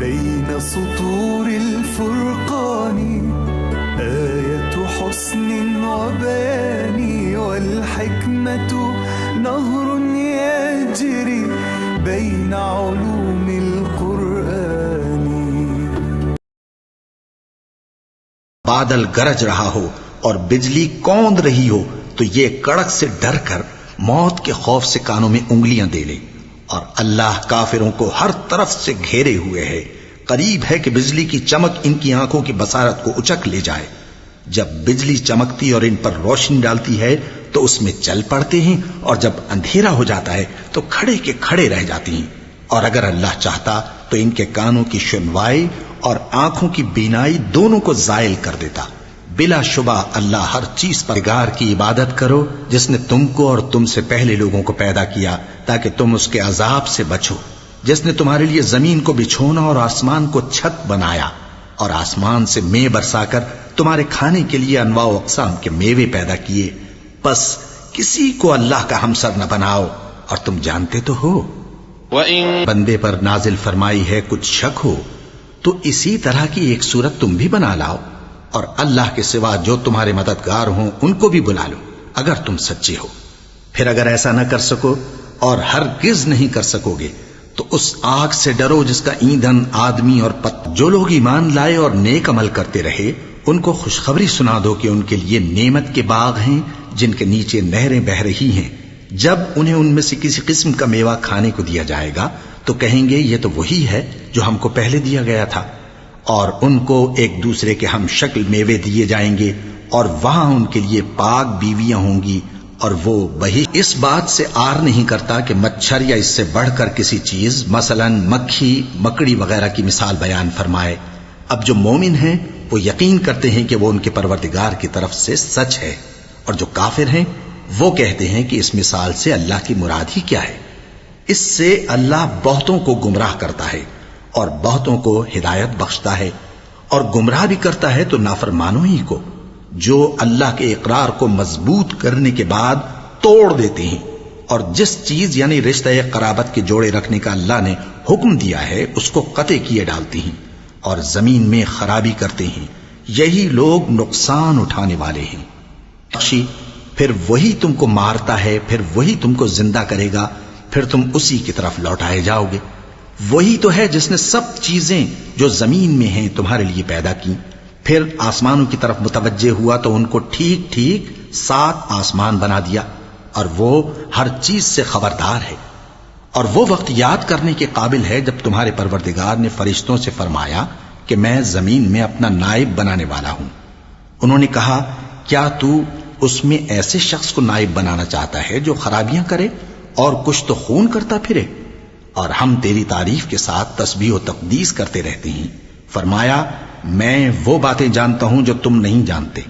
بين سطور الفرقان آية حسن وبيان والحكمة نهر يجري بين علوم القرآن. بادل گرج رہا ہو اور بجلی کوند رہی ہو تو یہ کڑک سے ڈر کر موت کے خوف سے کانوں میں انگلیاں دے لے. اور اللہ کافروں کو ہر طرف سے گھیرے ہوئے ہے. قریب ہے کہ بجلی کی چمک ان کی آنکھوں کی بصارت کو اچک لے جائے. جب بجلی چمکتی اور ان پر روشنی ڈالتی ہے تو اس میں چل پڑتے ہیں، اور جب اندھیرا ہو جاتا ہے تو کھڑے کے کھڑے رہ جاتی ہیں. اور اگر اللہ چاہتا تو ان کے کانوں کی سنوائی اور آنکھوں کی بینائی دونوں کو زائل کر دیتا. بلا شبہ اللہ ہر چیز پر پروردگار کی عبادت کرو جس نے تم کو اور تم سے پہلے لوگوں کو پیدا کیا تاکہ تم اس کے عذاب سے بچو. جس نے تمہارے لیے زمین کو بچھونا اور آسمان کو چھت بنایا، اور آسمان سے مے برسا کر تمہارے کھانے کے لیے انواع و اقسام کے میوے پیدا کیے. بس کسی کو اللہ کا ہمسر نہ بناؤ، اور تم جانتے تو ہو. وَإِن بندے پر نازل فرمائی ہے کچھ شک ہو تو اسی طرح کی ایک صورت تم بھی بنا لاؤ، اور اللہ کے سوا جو تمہارے مددگار ہوں ان کو بھی بلا لو اگر تم سچے ہو. پھر اگر ایسا نہ کر سکو اور ہرگز نہیں کر سکو گے تو اس آگ سے ڈرو جس کا ایندھن آدمی اور پتھر. جو لوگ ایمان لائے اور نیک عمل کرتے رہے ان کو خوشخبری سنا دو کہ ان کے لیے نعمت کے باغ ہیں جن کے نیچے نہریں بہ رہی ہیں. جب انہیں ان میں سے کسی قسم کا میوہ کھانے کو دیا جائے گا تو کہیں گے یہ تو وہی ہے جو ہم کو پہلے دیا گیا تھا. اور ان کو ایک دوسرے کے ہم شکل میوے دیے جائیں گے، اور وہاں ان کے لیے پاک بیویاں ہوں گی، اور وہ وہی اس بات سے آر نہیں کرتا کہ مچھر یا اس سے بڑھ کر کسی چیز مثلا مکھی مکڑی وغیرہ کی مثال بیان فرمائے. اب جو مومن ہیں وہ یقین کرتے ہیں کہ وہ ان کے پروردگار کی طرف سے سچ ہے، اور جو کافر ہیں وہ کہتے ہیں کہ اس مثال سے اللہ کی مراد ہی کیا ہے. اس سے اللہ بہتوں کو گمراہ کرتا ہے اور بہتوں کو ہدایت بخشتا ہے، اور گمراہ بھی کرتا ہے تو نافرمانوں ہی کو، جو اللہ کے اقرار کو مضبوط کرنے کے بعد توڑ دیتے ہیں، اور جس چیز یعنی رشتہ قرابت کے جوڑے رکھنے کا اللہ نے حکم دیا ہے اس کو قطع کیے ڈالتی ہیں اور زمین میں خرابی کرتے ہیں. یہی لوگ نقصان اٹھانے والے ہیں. پھر وہی تم کو مارتا ہے، پھر وہی تم کو زندہ کرے گا، پھر تم اسی کی طرف لوٹائے جاؤ گے. وہی تو ہے جس نے سب چیزیں جو زمین میں ہیں تمہارے لیے پیدا کی. پھر آسمانوں کی طرف متوجہ ہوا تو ان کو ٹھیک ٹھیک 7 آسمان بنا دیا، اور وہ ہر چیز سے خبردار ہے. اور وہ وقت یاد کرنے کے قابل ہے جب تمہارے پروردگار نے فرشتوں سے فرمایا کہ میں زمین میں اپنا نائب بنانے والا ہوں. انہوں نے کہا کیا تو اس میں ایسے شخص کو نائب بنانا چاہتا ہے جو خرابیاں کرے اور کچھ تو خون کرتا پھرے؟ اور ہم تیری تعریف کے ساتھ تسبیح و تقدیس کرتے رہتے ہیں. فرمایا میں وہ باتیں جانتا ہوں جو تم نہیں جانتے.